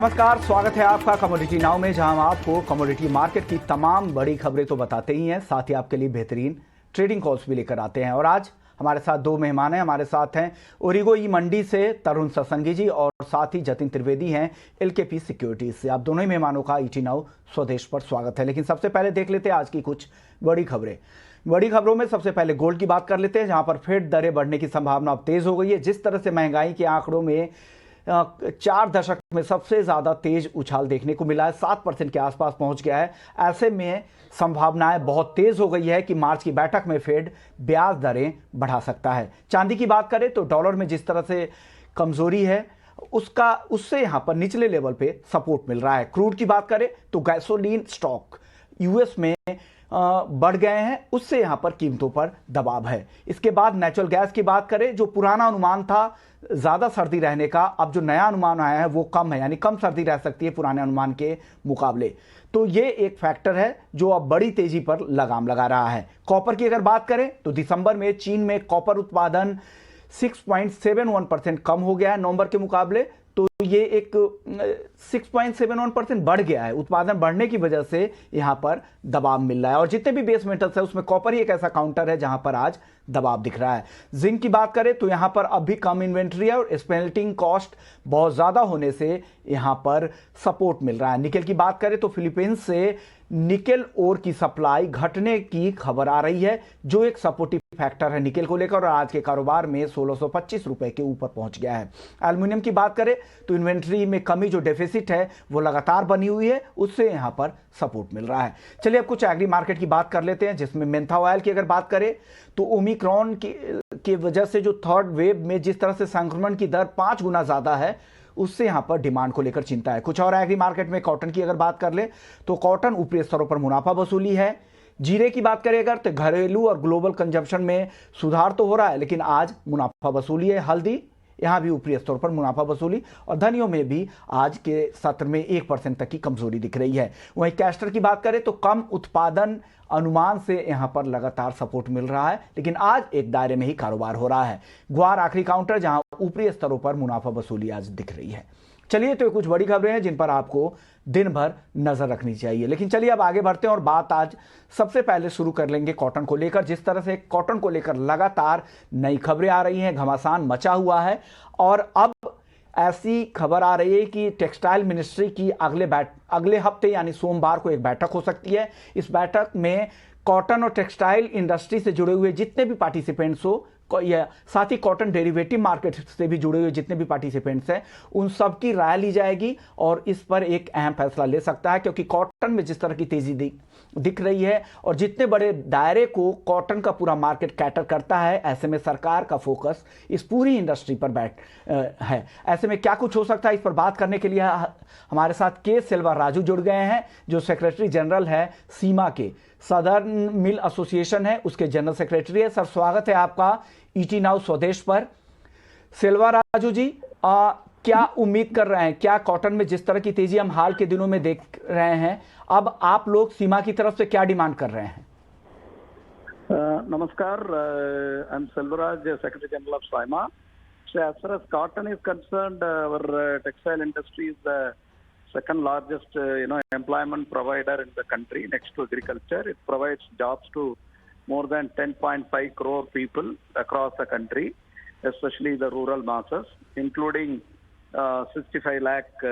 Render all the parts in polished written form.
नमस्कार, स्वागत है आपका कमोडिटी नाउ में, जहां हम आपको कमोडिटी मार्केट की तमाम बड़ी खबरें तो बताते ही हैं, साथ ही आपके लिए बेहतरीन ट्रेडिंग कॉल्स भी लेकर आते हैं। और आज हमारे साथ दो मेहमान हैं। हमारे साथ हैं ओरिगो ई मंडी से तरुण सत्संगी जी और साथ ही जतिन त्रिवेदी हैं एलकेपी सिक्योरिटीज से। आप दोनों ही मेहमानों का ईटी नाउ स्वदेश पर स्वागत है। लेकिन सबसे पहले देख लेते हैं आज की कुछ बड़ी खबरें। बड़ी खबरों में सबसे पहले गोल्ड की बात कर लेते हैं, जहां पर फिर दरें बढ़ने की संभावना अब तेज हो गई है। जिस तरह से महंगाई के आंकड़ों में 4 दशक में सबसे ज्यादा तेज उछाल देखने को मिला है, 7% के आसपास पहुंच गया है। ऐसे में संभावनाएं बहुत तेज हो गई है कि मार्च की बैठक में फेड ब्याज दरें बढ़ा सकता है। चांदी की बात करें तो डॉलर में जिस तरह से कमजोरी है उससे यहां पर निचले लेवल पे सपोर्ट मिल रहा है। क्रूड की बात करें तो गैसोलीन स्टॉक यूएस में बढ़ गए हैं, उससे यहां पर कीमतों पर दबाव है। इसके बाद नेचुरल गैस की बात करें, जो पुराना अनुमान था ज्यादा सर्दी रहने का, अब जो नया अनुमान आया है वो कम है, यानी कम सर्दी रह सकती है पुराने अनुमान के मुकाबले। तो ये एक फैक्टर है जो अब बड़ी तेजी पर लगाम लगा रहा है। कॉपर की अगर बात करें तो दिसंबर में चीन में कॉपर उत्पादन 6.71% कम हो गया है नवंबर के मुकाबले। तो ये एक 6.71% बढ़ गया है। उत्पादन बढ़ने की वजह से यहां पर दबाव मिल रहा है। और जितने भी बेस मेटल्स है उसमें कॉपर ही एक ऐसा काउंटर है जहां पर आज दबाव दिख रहा है। जिंक की बात करें तो यहां पर अब भी कम इन्वेंट्री है और स्मेल्टिंग कॉस्ट बहुत ज्यादा होने से यहां पर सपोर्ट मिल रहा है। निकेल की बात करें तो फिलीपींस से निकेल ओर की सप्लाई घटने की खबर आ रही है, जो एक सपोर्टिव फैक्टर है निकेल को लेकर, और आज के कारोबार में 1625 रुपए के ऊपर पहुंच गया है। एल्युमिनियम की बात करें तो इन्वेंट्री में कमी जो डेफिसिट है वो लगातार बनी हुई है, उससे यहां पर सपोर्ट मिल रहा है। चलिए अब कुछ एग्री मार्केट की बात कर लेते हैं, जिसमें मेंथा ऑयल की अगर बात करें तो ओमिक्रॉन की वजह से जो थर्ड वेव में जिस तरह से संक्रमण की दर 5 गुना ज्यादा है, उससे यहां पर डिमांड को लेकर चिंता है। कुछ और एग्री मार्केट में कॉटन की अगर बात कर ले तो कॉटन ऊपरी स्तरों पर मुनाफा वसूली है। जीरे की बात करें अगर तो घरेलू और ग्लोबल कंजम्पशन में सुधार तो हो रहा है, लेकिन आज मुनाफा वसूली है। हल्दी यहां भी ऊपरी स्तर पर मुनाफा वसूली, और धनियों में भी आज के सत्र में 1% तक की कमजोरी दिख रही है। वहीं कैस्टर की बात करें तो कम उत्पादन अनुमान से यहां पर लगातार सपोर्ट मिल रहा है, लेकिन आज एक दायरे में ही कारोबार हो रहा है। ग्वार आखिरी काउंटर जहां ऊपरी स्तरों पर मुनाफा वसूली आज दिख रही है। चलिए तो कुछ बड़ी खबरें हैं जिन पर आपको दिन भर नजर रखनी चाहिए। लेकिन चलिए अब आगे बढ़ते हैं और बात आज सबसे पहले शुरू कर लेंगे कॉटन को लेकर। जिस तरह से कॉटन को लेकर लगातार नई खबरें आ रही हैं, घमासान मचा हुआ है, और अब ऐसी खबर आ रही है कि टेक्सटाइल मिनिस्ट्री की अगले हफ्ते यानी सोमवार को एक बैठक हो सकती है। इस बैठक में कॉटन और टेक्सटाइल इंडस्ट्री से जुड़े हुए जितने भी पार्टिसिपेंट्स हो, या साथ ही कॉटन डेरिवेटिव मार्केट से भी जुड़े हुए जितने भी पार्टिसिपेंट्स हैं, उन सब की राय ली जाएगी और इस पर एक अहम फैसला ले सकता है। क्योंकि कॉटन में जिस तरह की तेजी दिख रही है और जितने बड़े दायरे को कॉटन का पूरा मार्केट कैटर करता है, ऐसे में सरकार का फोकस इस पूरी इंडस्ट्री पर है। ऐसे में क्या कुछ हो सकता है, इस पर बात करने के लिए हमारे साथ के सेल्वा राजू जुड़ गए हैं, जो सेक्रेटरी जनरल है सीमा के, सदर्न मिल एसोसिएशन है उसके जनरल सेक्रेटरी है। सर, स्वागत है आपका ईटी नाउ स्वदेश पर। सेल्वा राजू जी, क्या उम्मीद कर रहे हैं, क्या कॉटन में जिस तरह की तेजी हम हाल के दिनों में देख रहे हैं, अब आप लोग सीमा की तरफ से क्या डिमांड कर रहे हैं? नमस्कार, I am Selvaraj, secretary general of SIMA. So as far as cotton is concerned, our textile industry is the second largest employment provider in the country next to agriculture. It provides jobs to more than 10.5 crore people across the country, especially the rural masses, including 65 lakh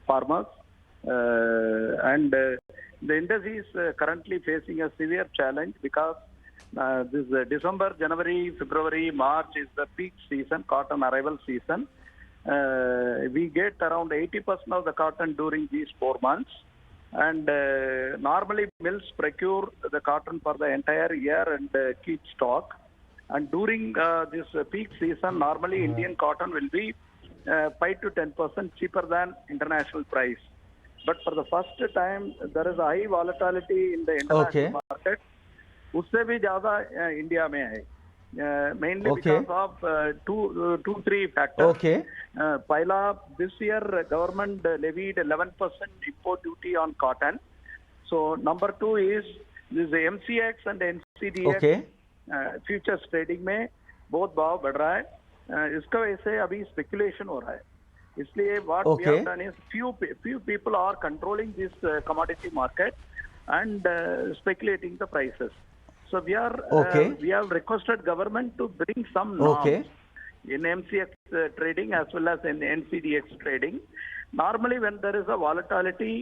farmers. And the industry is currently facing a severe challenge because this December, January, February, March is the peak season, cotton arrival season. We get around 80% of the cotton during these 4 months. And normally mills procure the cotton for the entire year and keep stock. And during this peak season, normally Indian cotton will be 5 to 10% cheaper than international price. But for the first time, there is a high volatility in the international market. उससे भी ज्यादा India में है, mainly because of two, three factors. पहला, this year government levied 11% import duty on cotton. So number 2 is this MCX and NCDX futures trading में बहुत भाव बढ़ रहा है। इसका वजह से अभी स्पेकुलेशन हो रहा है इसलिए what we Okay. have done is few people are controlling this commodity market and speculating the prices. So Okay. we have requested government to bring some Okay. norms in MCX trading as well as in NCDX trading. Normally, when there is a volatility,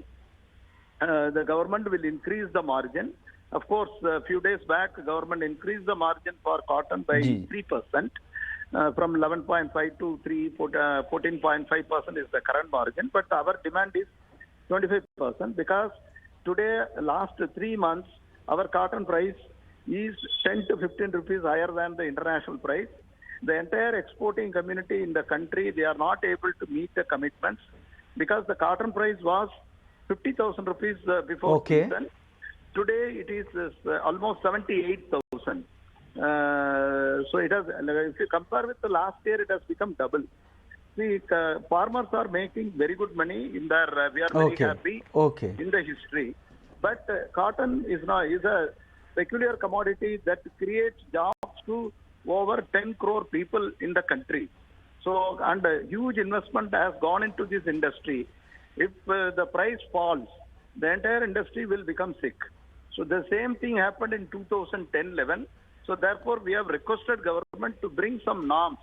the government will increase the margin. Of course, a few days back, government increased the margin for cotton by जी 3%, from 11.5 to 14.5% is the current margin. But our demand is 25% because today, last 3 months, our cotton price is 10 to 15 rupees higher than the international price. The entire exporting community in the country, they are not able to meet the commitments because the cotton price was 50,000 rupees before Okay. season. Today it is almost 78,000. So it has, if you compare with the last year, it has become double. See, farmers are making very good money in their. We are very Okay. happy Okay. in the history. But cotton is a peculiar commodity that creates jobs to over 10 crore people in the country. So, and a huge investment has gone into this industry. If the price falls, the entire industry will become sick. So the same thing happened in 2010-11. So therefore, we have requested government to bring some norms,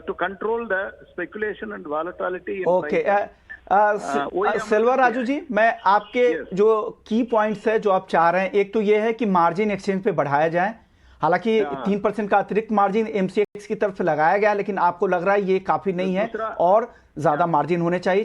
to control the speculation and volatility in okay prices. OEM सिल्वा राजू जी, मैं आपके Yes. जो की points है जो आप चाह रहे हैं, एक तो ये है कि मार्जिन एक्सचेंज पे बढ़ाया जाए। हालांकि हाँ। 3% का अतिरिक्त मार्जिन एमसीएक्स की तरफ से लगाया गया, लेकिन आपको लग रहा है ये काफी नहीं है दूसरा- और ज्यादा मार्जिन होने चाहिए।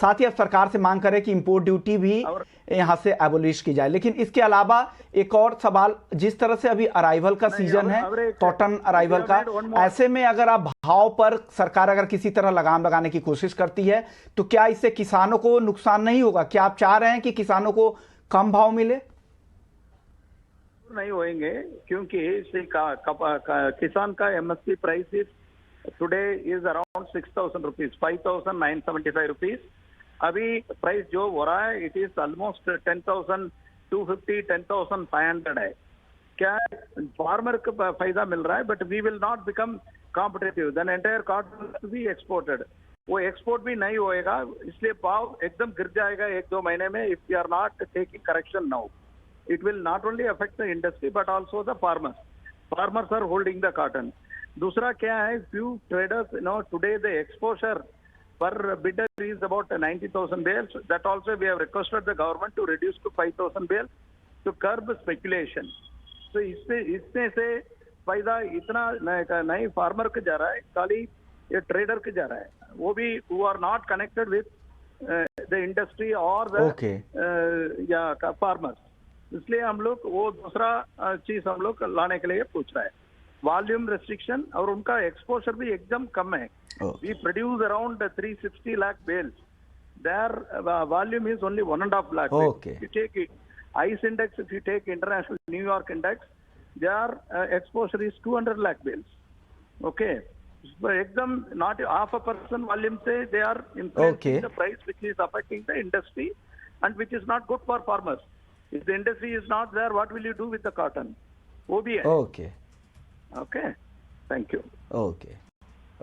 साथ ही आप सरकार से मांग करें कि इंपोर्ट ड्यूटी भी और- यहां से एबोलिश की जाए। लेकिन इसके अलावा एक और सवाल, जिस तरह से अभी अराइवल का सीजन है, कॉटन अराइवल का, ऐसे में अगर आप भाव पर सरकार अगर किसी तरह लगाम लगाने की कोशिश करती है तो क्या इससे किसानों को नुकसान नहीं होगा? क्या आप चाह रहे हैं कि किसानों को कम भाव मिले? नहीं होएंगे क्योंकि किसान का MSP price is today is around 6,000 rupees, 5,975 rupees. अभी प्राइस जो हो रहा है इट इज ऑलमोस्ट 10,250, 10,500 है। क्या फार्मर को फायदा मिल रहा है, but we will not become competitive, then entire cotton be exported. वो एक्सपोर्ट भी नहीं होएगा, इसलिए भाव एकदम गिर जाएगा 1-2 महीने में if we are not taking correction now. It will not only affect the industry but also the farmers. Farmers are holding the cotton. दूसरा क्या है, few traders, today the exposure per bidder is about 90,000 bales. That also we have requested the government to reduce to 5,000 bales to curb speculation. So इससे से फायदा इतना नहीं farmer को जा रहा है, खाली ये ट्रेडर को जा रहा है, वो भी who are not connected with the industry or the farmers. इसलिए हम लोग वो दूसरा चीज हम लोग लाने के लिए पूछ रहा है, वॉल्यूम रेस्ट्रिक्शन, और उनका एक्सपोजर भी एकदम कम है। We produce around 360 lakh bales, their volume is only 1.5 lakh. Okay. If you take ICE index, if you take international New York index, their exposure is 200 lakh bales. Okay, so एकदम not 0.5% volume से they are influencing Okay. the price, which is affecting the industry and which is not good for farmers. If the industry is not there, what will you do with the cotton? वो भी है। Okay Okay, thank you. Okay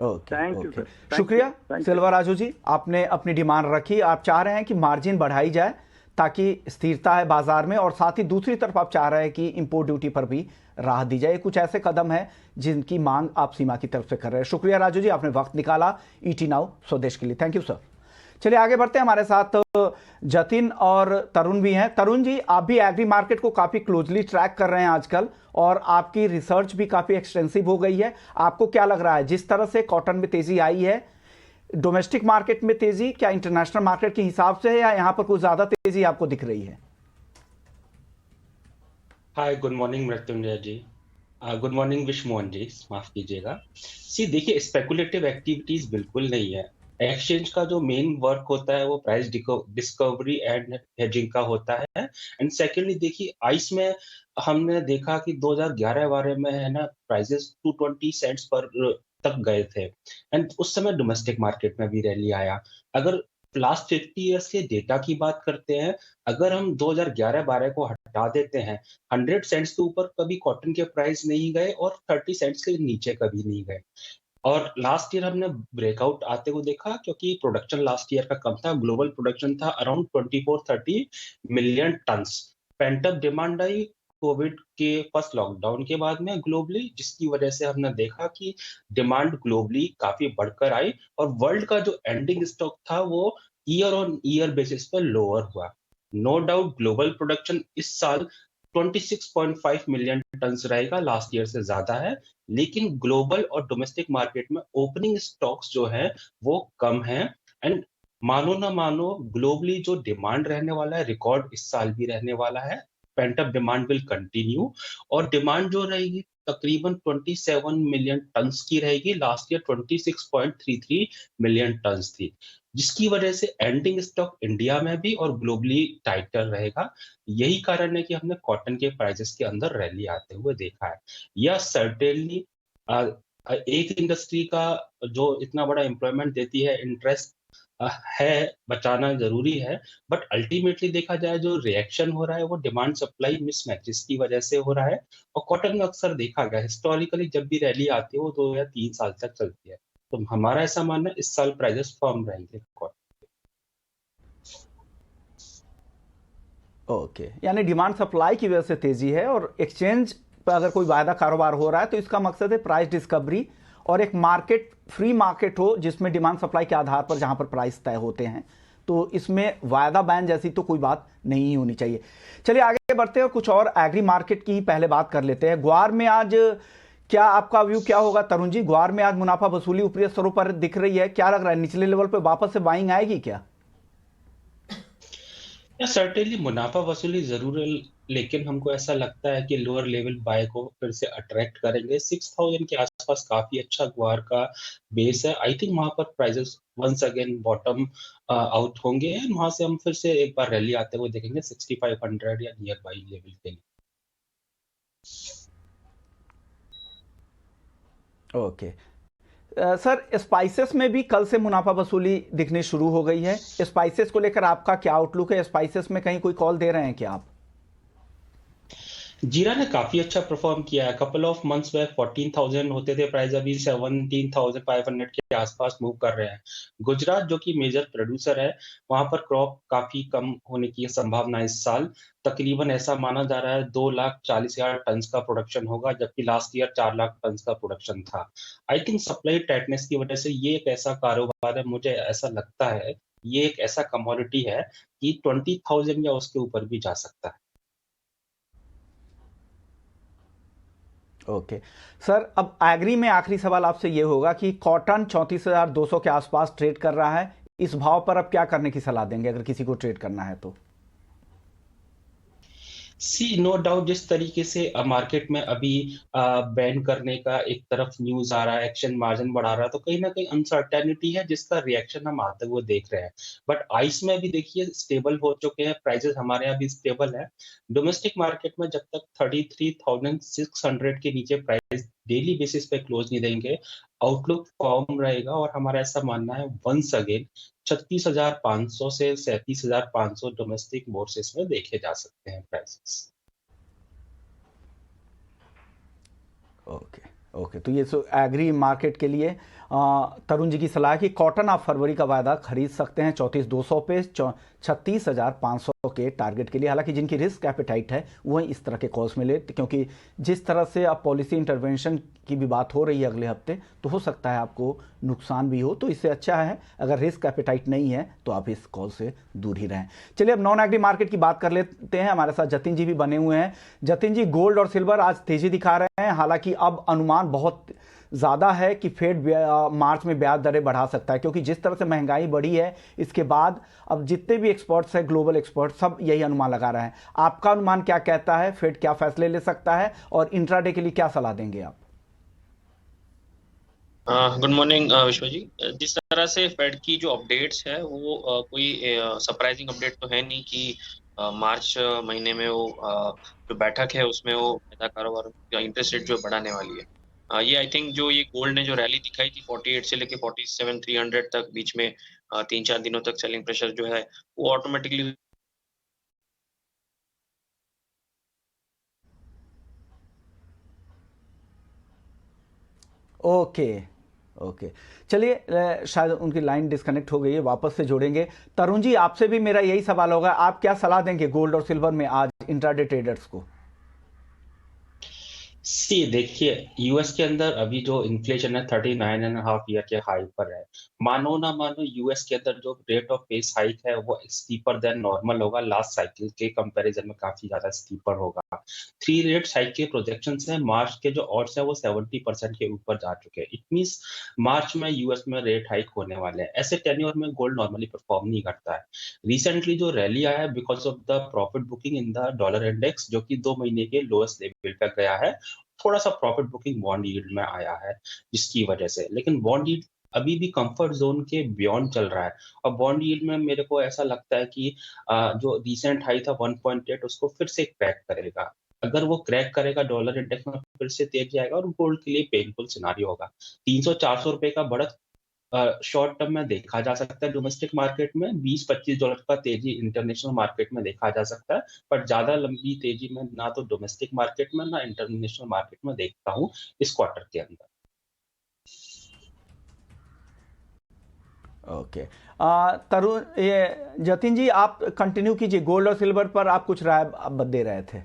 okay Thank you, okay. sir. Thank शुक्रिया you. Thank you. सिल्वा राजू जी, आपने अपनी demand रखी। आप चाह रहे हैं कि मार्जिन बढ़ाई जाए ताकि स्थिरता है बाजार में, और साथ ही दूसरी तरफ आप चाह रहे हैं कि इंपोर्ट ड्यूटी पर भी राहत दी जाए। कुछ ऐसे कदम है जिनकी मांग आप सीमा की तरफ से कर रहे हैं। शुक्रिया राजू जी, आपने वक्त निकाला ईटी नाउ स्वदेश के लिए। Thank you sir. चलिए आगे बढ़ते हैं, हमारे साथ जतिन और तरुण भी हैं। तरुण जी, आप भी एग्री मार्केट को काफी क्लोजली ट्रैक कर रहे हैं आजकल, और आपकी रिसर्च भी काफी एक्सटेंसिव हो गई है। आपको क्या लग रहा है, जिस तरह से कॉटन में तेजी आई है, डोमेस्टिक मार्केट में तेजी क्या इंटरनेशनल मार्केट के हिसाब से है, या यहां पर कुछ ज्यादा तेजी आपको दिख रही है? हाय, गुड मॉर्निंग मृत्युंजय जी। गुड मॉर्निंग विश्वमोहन जी, माफ कीजिएगा। देखिए, स्पेकुलेटिव एक्टिविटीज बिल्कुल नहीं है। एक्सचेंज का जो मेन वर्क होता है वो प्राइस डिस्कवरी एंड हेजिंग का होता है। एंड सेकेंडली देखिए, आइस में हमने देखा कि 2011-12 में है ना, प्राइसेस 220 सेंट्स पर तक गए थे, एंड उस समय डोमेस्टिक मार्केट में भी रैली आया। अगर लास्ट 50 ईयर्स के डेटा की बात करते हैं, अगर हम 2011-12 को हटा देते हैं, 100 सेंट्स के ऊपर कभी कॉटन के प्राइस नहीं गए और 30 सेंट्स के नीचे कभी नहीं गए। और लास्ट ईयर हमने ब्रेकआउट आते हुए देखा क्योंकि प्रोडक्शन लास्ट ईयर का कम था। ग्लोबल प्रोडक्शन था around 24-30 million tons. Pent up demand आई कोविड के फर्स्ट लॉकडाउन के बाद में ग्लोबली, जिसकी वजह से हमने देखा कि डिमांड ग्लोबली काफी बढ़कर आई और वर्ल्ड का जो एंडिंग स्टॉक था वो ईयर ऑन ईयर बेसिस पर लोअर हुआ। नो डाउट ग्लोबल प्रोडक्शन इस साल 26.5 मिलियन टन्स रहेगा, लास्ट ईयर से ज्यादा है। लेकिन ग्लोबल और डोमेस्टिक मार्केट में ओपनिंग स्टॉक्स जो है वो कम है। एंड मानो ना मानो ग्लोबली जो डिमांड रहने वाला है रिकॉर्ड इस साल भी रहने वाला है। पेंटअप डिमांड विल कंटिन्यू और डिमांड जो रहेगी तकरीबन 27 मिलियन टन्स की रहेगी। लास्ट ईयर 26.33 मिलियन टन्स थी, जिसकी वजह से एंडिंग स्टॉक इंडिया में भी और ग्लोबली टाइटर रहेगा। यही कारण है कि हमने कॉटन के प्राइसेस के अंदर रैली आते हुए देखा है। या सर्टेनली एक इंडस्ट्री का जो इतना बड़ा एम्प्लॉयमेंट देती है, इंटरेस्ट है, बचाना जरूरी है। बट अल्टीमेटली देखा जाए जो रिएक्शन हो रहा है वो डिमांड सप्लाई मिसमैचेस की वजह से हो रहा है। और कॉटन में अक्सर देखा गया हिस्टोरिकली जब भी रैली आती है वो 2 या 3 साल तक चलती है। तो हमारा ऐसा मानना है इस साल प्राइसेस फर्म रहेंगे कॉटन। ओके, यानी डिमांड सप्लाई की वजह से तेजी है और एक्सचेंज पर अगर कोई वायदा कारोबार हो रहा है तो इसका मकसद है प्राइस डिस्कवरी और एक मार्केट, फ्री मार्केट हो जिसमें डिमांड सप्लाई के आधार पर जहां पर प्राइस तय होते हैं। तो इसमें वायदा बैन जैसी तो कोई बात नहीं होनी चाहिए। चलिए आगे बढ़ते हैं और कुछ और एग्री मार्केट की पहले बात कर लेते हैं। ग्वार में आज क्या आपका व्यू क्या होगा तरुण जी? ग्वार में आज मुनाफा वसूली ऊपरी स्तरों पर दिख रही है, क्या लग रहा है निचले लेवल पर वापस से बाइंग आएगी क्या? या सर्टेनली मुनाफा वसूली जरूर है, लेकिन हमको ऐसा लगता है कि लोअर लेवल बाय को फिर से अट्रैक्ट करेंगे। 6000 के आसपास काफी अच्छा ग्वार का बेस है। आई थिंक वहां पर prices once again bottom out होंगे and वहां से हम फिर से एक बार रैली आते हुए देखेंगे 6500 या नियर बाई लेवल के लिए। ओके सर, स्पाइसेस में भी कल से मुनाफा वसूली दिखनी शुरू हो गई है। स्पाइसेस को लेकर आपका क्या आउटलुक है? स्पाइसेस में कहीं कोई कॉल दे रहे हैं क्या आप? जीरा ने काफी अच्छा परफॉर्म किया है। कपल ऑफ मंथ्स बैक 14,000 होते थे प्राइस, अभी 17,500 के आसपास मूव कर रहे हैं। गुजरात जो कि मेजर प्रोड्यूसर है, वहां पर क्रॉप काफी कम होने की संभावना इस साल। तकरीबन ऐसा माना जा रहा है 2,40,000 टन का प्रोडक्शन होगा, जबकि लास्ट ईयर 4 लाख टन का प्रोडक्शन था। आई थिंक सप्लाई टाइटनेस की वजह से ये एक ऐसा कारोबार है, मुझे ऐसा लगता है ये एक ऐसा कमोडिटी है कि 20,000 या उसके ऊपर भी जा सकता है। ओके सर, अब एग्री में आखिरी सवाल आपसे ये होगा कि कॉटन 34,200 के आसपास ट्रेड कर रहा है। इस भाव पर अब क्या करने की सलाह देंगे अगर किसी को ट्रेड करना है तो? सी नो डाउट जिस तरीके से मार्केट में अभी बैन करने का एक तरफ न्यूज आ रहा है, एक्शन मार्जिन बढ़ा रहा है, तो कहीं ना कहीं अनसर्टेनिटी है जिसका रिएक्शन हम आते हुए देख रहे हैं। बट आइस में भी देखिए स्टेबल हो चुके हैं, प्राइसेस हमारे यहाँ भी स्टेबल है। डोमेस्टिक मार्केट में जब तक 33,600 के नीचे प्राइस डेली बेसिस पे क्लोज नहीं देंगे, आउटलुक फॉर्म रहेगा। और हमारा ऐसा मानना है वंस अगेन 36,500 से 37,500 डोमेस्टिक बोर्सेस में देखे जा सकते हैं प्राइसेस। ओके ओके, तो ये सो एग्री मार्केट के लिए तरुण जी की सलाह है कि कॉटन आप फरवरी का वायदा खरीद सकते हैं 34,200 पे 36,500 के टारगेट के लिए। हालांकि जिनकी रिस्क एपेटाइट है वही इस तरह के कॉल्स मिले, क्योंकि जिस तरह से अब पॉलिसी इंटरवेंशन की भी बात हो रही है अगले हफ्ते, तो हो सकता है आपको नुकसान भी हो। तो इससे अच्छा है अगर रिस्क एपेटाइट नहीं है तो आप इस कॉल से दूर ही रहें। चलिए अब नॉन एग्री मार्केट की बात कर लेते हैं। हमारे साथ जतिन जी भी बने हुए हैं। जतिन जी, गोल्ड और सिल्वर आज तेजी दिखा रहे हैं, हालांकि अब अनुमान बहुत ज़्यादा है कि फेड मार्च में ब्याज दरें बढ़ा सकता है, क्योंकि जिस तरह से महंगाई बढ़ी है इसके बाद अब जितने भी एक्सपर्ट्स हैं, ग्लोबल एक्सपर्ट, सब यही अनुमान लगा रहे हैं। आपका अनुमान क्या कहता है? फेड क्या फैसले ले सकता है और इंट्राडे के लिए क्या सलाह देंगे आप? गुड मॉर्निंग विश्व जी। जिस तरह से फेड की जो अपडेट्स है वो कोई सरप्राइजिंग अपडेट तो है नहीं कि मार्च महीने में वो जो बैठक है उसमें वो पैदा कारोबार या इंटरेस्ट रेट जो बढ़ाने वाली है। ये आई थिंक जो ये गोल्ड ने जो रैली दिखाई थी 48 से लेके 47,300 तक बीच में 3-4 दिनों तक सेलिंग प्रेशर जो है वो ऑटोमेटिकली ओके ओके, चलिए शायद उनकी लाइन डिस्कनेक्ट हो गई है, वापस से जोड़ेंगे। तरुण जी, आपसे भी मेरा यही सवाल होगा, आप क्या सलाह देंगे गोल्ड और सिल्वर में आज इंट्राडे ट्रेडर्स को? देखिए, यूएस के अंदर अभी जो इन्फ्लेशन है 39.5 ईयर के हाई पर है। मानो ना मानो यूएस के अंदर जो रेट ऑफ पेस हाइक है वो स्टीपर देन नॉर्मल होगा, लास्ट साइकिल के कंपैरिजन में काफी ज्यादा स्टीपर होगा। 3 रेट हाइक के प्रोजेक्शंस है, मार्च के जो ऑड्स है वो 70% के ऊपर जा चुके हैं। इट मींस मार्च में यूएस में रेट हाइक होने वाले हैं। ऐसे टेन्योर में गोल्ड नॉर्मली परफॉर्म नहीं करता है। रिसेंटली जो रैली आया है because of the profit booking in the dollar index, जो कि 2 महीने के लोएस्ट लेवल पे गया है, थोड़ा सा प्रॉफिट बुकिंग बॉन्ड यील्ड में आया है जिसकी वजह से। लेकिन बॉन्ड यील्ड अभी भी कंफर्ट जोन के बियॉन्ड चल रहा है, और बॉन्ड यील्ड में मेरे को ऐसा लगता है कि जो रिसेंट हाई था 1.8 उसको फिर से क्रैक करेगा। अगर वो क्रैक करेगा डॉलर इंडेक्स में फिर से तेजी आएगा, और गोल्ड के लिए पेनफुल सिनारियो होगा। 300-400 रुपए का बढ़त शॉर्ट टर्म में देखा जा सकता है डोमेस्टिक मार्केट में, $20-25 का तेजी इंटरनेशनल मार्केट में देखा जा सकता है, पर ज्यादा लंबी तेजी में ना तो डोमेस्टिक मार्केट में ना इंटरनेशनल मार्केट में देखता हूँ इस क्वार्टर के अंदर। ओके, तरुण, ये जतिन जी आप कंटिन्यू कीजिए, गोल्ड और सिल्वर पर आप कुछ राय आप दे रहे थे।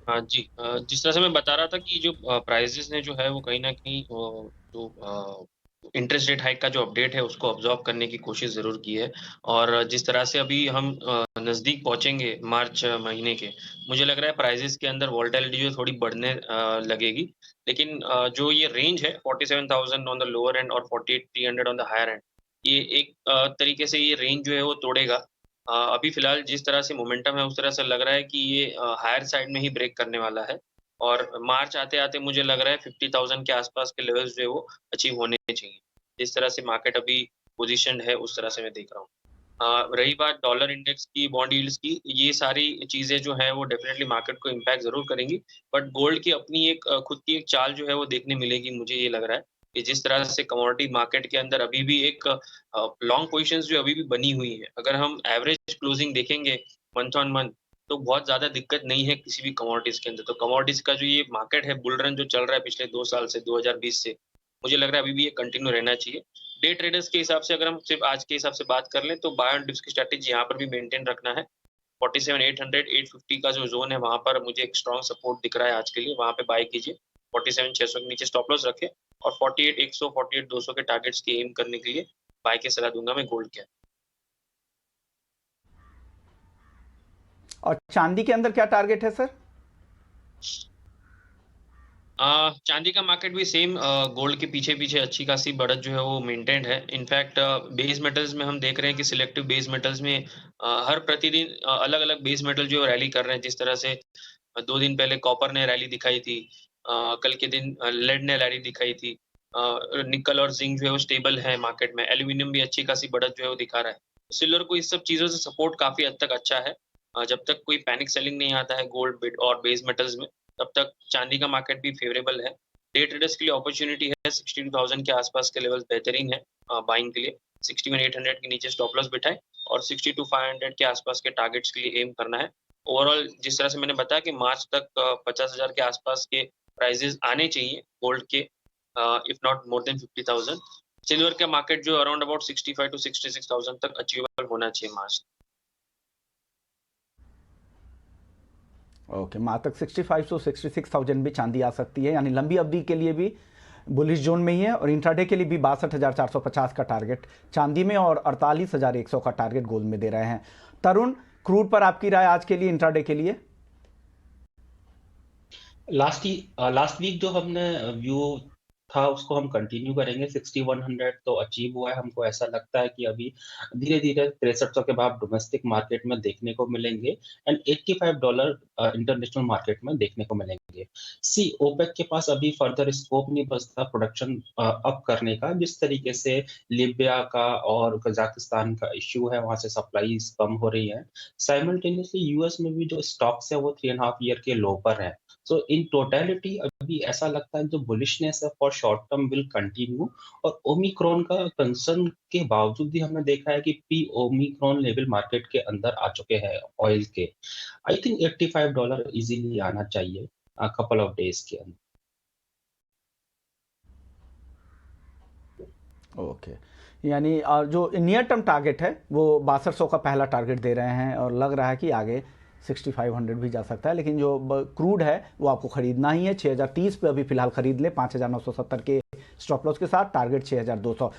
हाँ जी, जिस तरह से मैं बता रहा था कि जो प्राइजेस ने जो है वो कहीं ना कहीं जो इंटरेस्ट रेट हाइक का जो अपडेट है उसको ऑब्जॉर्व करने की कोशिश जरूर की है। और जिस तरह से अभी हम नजदीक पहुंचेंगे मार्च महीने के, मुझे लग रहा है प्राइजेस के अंदर वॉलेटिलिटी जो थोड़ी बढ़ने लगेगी। लेकिन जो ये रेंज है 47,000 ऑन द लोअर एंड और 48,300 ऑन द हायर एंड, ये एक तरीके से ये रेंज जो है वो तोड़ेगा। अभी फिलहाल जिस तरह से मोमेंटम है उस तरह से लग रहा है कि ये हायर साइड में ही ब्रेक करने वाला है। और मार्च आते आते मुझे लग रहा है 50,000 के आसपास के लेवल्स जो है वो अचीव होने चाहिए। जिस तरह से मार्केट अभी पोजीशन है उस तरह से मैं देख रहा हूँ। रही बात डॉलर इंडेक्स की, बॉन्ड यील्ड्स की, ये सारी चीजें जो है वो डेफिनेटली मार्केट को इम्पैक्ट जरूर करेंगी। बट गोल्ड की अपनी एक खुद की एक चाल जो है वो देखने मिलेगी। मुझे ये लग रहा है कि जिस तरह से कमोडिटी मार्केट के अंदर अभी भी एक लॉन्ग पोजीशंस जो अभी भी बनी हुई है, अगर हम एवरेज क्लोजिंग देखेंगे मंथ ऑन मंथ, तो बहुत ज्यादा दिक्कत नहीं है किसी भी कमोडिटीज के अंदर। तो कमोडिटीज का जो ये मार्केट है, बुल रन जो चल रहा है पिछले 2 साल से 2020 से, मुझे लग रहा है अभी भी ये कंटिन्यू रहना चाहिए। डे ट्रेडर्स के हिसाब से अगर हम सिर्फ आज के हिसाब से बात कर लें तो बाय ऑन डिप्स की स्ट्रैटेजी यहाँ पर भी मेंटेन रखना है। 47,800 850 का जो जोन है वहां पर मुझे एक स्ट्रॉन्ग सपोर्ट दिख रहा है आज के लिए, वहां पे बाय कीजिए। 47,600 के नीचे स्टॉप लॉस रखे, और 48,100 48,200 के टारगेट्स की एम करने के लिए बाय की सलाह दूंगा मैं गोल्ड के। और चांदी के अंदर क्या टारगेट है सर? चांदी का मार्केट भी सेम गोल्ड के पीछे पीछे अच्छी खासी बढ़त जो है वो मेंटेन्ड है। इनफैक्ट बेस मेटल्स में हम देख रहे हैं कि सिलेक्टिव बेस मेटल्स में हर प्रतिदिन अलग अलग बेस मेटल जो रैली कर रहे हैं। जिस तरह से 2 दिन पहले कॉपर ने रैली दिखाई थी, कल के दिन लेड ने रैली दिखाई थी, निकल और जिंक जो है वो स्टेबल है मार्केट में, एल्यूमिनियम भी अच्छी खासी बढ़त जो है वो दिखा रहा है। सिल्वर को इस सब चीजों से सपोर्ट काफी हद तक अच्छा है। जब तक कोई पैनिक सेलिंग नहीं आता है गोल्ड और बेस मेटल्स में, तब तक चांदी का मार्केट भी फेवरेबल है। डे ट्रेडर्स के लिए अपॉर्चुनिटी है, 62,000 के आसपास के लेवल बेहतरीन है बाइंग के लिए। 61,800 के नीचे स्टॉप लॉस बिठाएं, और 62,500 के आसपास के टारगेट्स के लिए एम करना है। ओवरऑल जिस तरह से मैंने बताया कि मार्च तक 50,000 के आसपास के प्राइजेस आने चाहिए गोल्ड के, if not more than 50,000। Silver का मार्केट जो अराउंड अबाउट 65 to 66,000 तक अचीवेबल होना चाहिए मार्च। ओके, मार्च तक 65 to 66,000 भी चांदी आ सकती है, यानी लंबी अवधि के लिए भी बुलिश जोन में ही है। और इंट्राडे के लिए भी 62,450 का टारगेट चांदी में और 48,100 का टारगेट गोल्ड में दे रहे हैं। तरुण, क्रूड पर आपकी राय आज के लिए, इंट्राडे के लिए? लास्ट वीक जो हमने व्यू था उसको हम कंटिन्यू करेंगे। 6100 तो अचीव हुआ है, हमको ऐसा लगता है कि अभी धीरे धीरे 6300 के बाद डोमेस्टिक मार्केट में देखने को मिलेंगे, एंड $85 इंटरनेशनल मार्केट में देखने को मिलेंगे। ओपेक के पास अभी फर्दर स्कोप नहीं बचता प्रोडक्शन अप करने का। जिस तरीके से लीबिया का और कजाकिस्तान का इश्यू है, वहां से सप्लाईज कम हो रही है। साइमल्टेनियसली यूएस में भी जो स्टॉक्स है वो 3.5 ईयर के लो पर है। सो इन टोटलिटी अभी ऐसा लगता है जो बुलिशनेस है for short term will continue. और ओमिक्रॉन का कंसर्न के बावजूद भी हमने देखा है कि पी ओमिक्रॉन लेवल मार्केट के अंदर आ चुके हैं ऑयल के। आई थिंक $85 इजीली आना चाहिए कपल ऑफ डेज के अंदर। ओके, यानी जो नियर टर्म टारगेट है वो 6200 का पहला टारगेट दे रहे हैं और लग रहा है कि आगे 6500 भी जा सकता है, लेकिन जो क्रूड है वो आपको खरीदना ही है। 6030 पे अभी फिलहाल खरीद ले 5970 के स्टॉप लॉस के साथ, टारगेट 6200।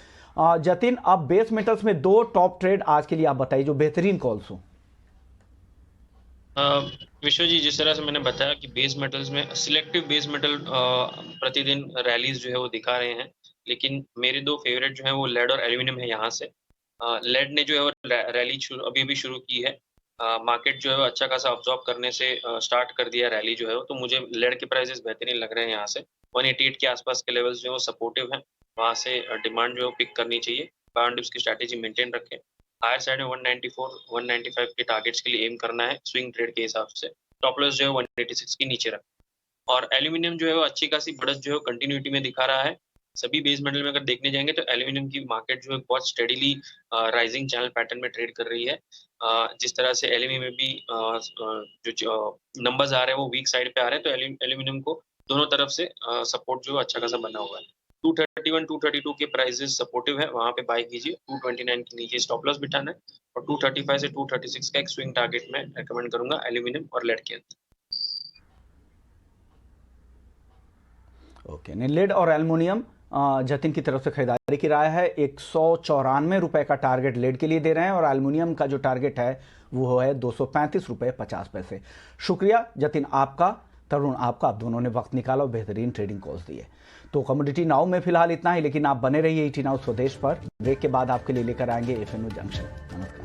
जतिन, अब बेस मेटल्स में 2 टॉप ट्रेड आज के लिए आप बताइए जो बेहतरीन कॉल्स हो। विश्व जी, जिस तरह से मैंने बताया कि बेस मेटल्स में सिलेक्टिव बेस मेटल प्रतिदिन रैलीज जो है वो दिखा रहे हैं, लेकिन मेरे 2 फेवरेट जो है वो लेड और एल्यूमिनियम है। यहाँ से लेड ने जो है वो रैली अभी भी शुरू की है। मार्केट जो है वो अच्छा खासा ऑब्जॉर्व करने से स्टार्ट कर दिया रैली जो है वो, तो मुझे लेड के प्राइसेस बेहतरीन लग रहे हैं। यहाँ से 188 के आसपास के लेवल्स जो है वो सपोर्टिव हैं, वहाँ से डिमांड जो है पिक करनी चाहिए। बाय ऑन डिप्स की स्ट्रैटेजी मेंटेन रखें। हायर साइड में 194 195 के टारगेट्स के लिए एम करना है स्विंग ट्रेड के हिसाब से। टॉप लॉस जो है 186 के नीचे रखें। और एल्यूमिनियम जो है वो अच्छी खासी बढ़त जो है कंटिन्यूटी में दिखा रहा है। सभी बेस मेटल में अगर देखने जाएंगे तो एल्यूमिनियम की मार्केट जो है बहुत स्टेडीली राइजिंग चैनल पैटर्न में ट्रेड कर रही है। जिस तरह से एल्यूमिनियम में भी जो नंबर्स आ रहे हैं वो वीक साइड पे आ रहे हैं, तो एल्यूमिनियम को दोनों तरफ से सपोर्ट जो है अच्छा खासा बना हुआ है। 231 232 के प्राइसेस सपोर्टिव है, वहां पे बाय कीजिए। 229 के नीचे स्टॉप लॉस बिठाना है और 235 से 236 का एक स्विंग टारगेट में रेकमेंड करूंगा एल्यूमिनियम और लेड के अंदर। ओके, लेड और एल्युमिनियम जतिन की तरफ से खरीदारी की राय है। 194 रुपए का टारगेट लेड के लिए दे रहे हैं और एल्युमिनियम का जो टारगेट है वो है 235 रुपए 50 पैसे। शुक्रिया जतिन आपका, तरुण आपका, आप दोनों ने वक्त निकाला और बेहतरीन ट्रेडिंग कॉल्स दिए। तो कमोडिटी नाउ में फिलहाल इतना ही, लेकिन आप बने रहिए 18 नाउ स्वदेश पर। ब्रेक के बाद आपके लिए लेकर आएंगे एफएनओ जंक्शन। नमस्कार।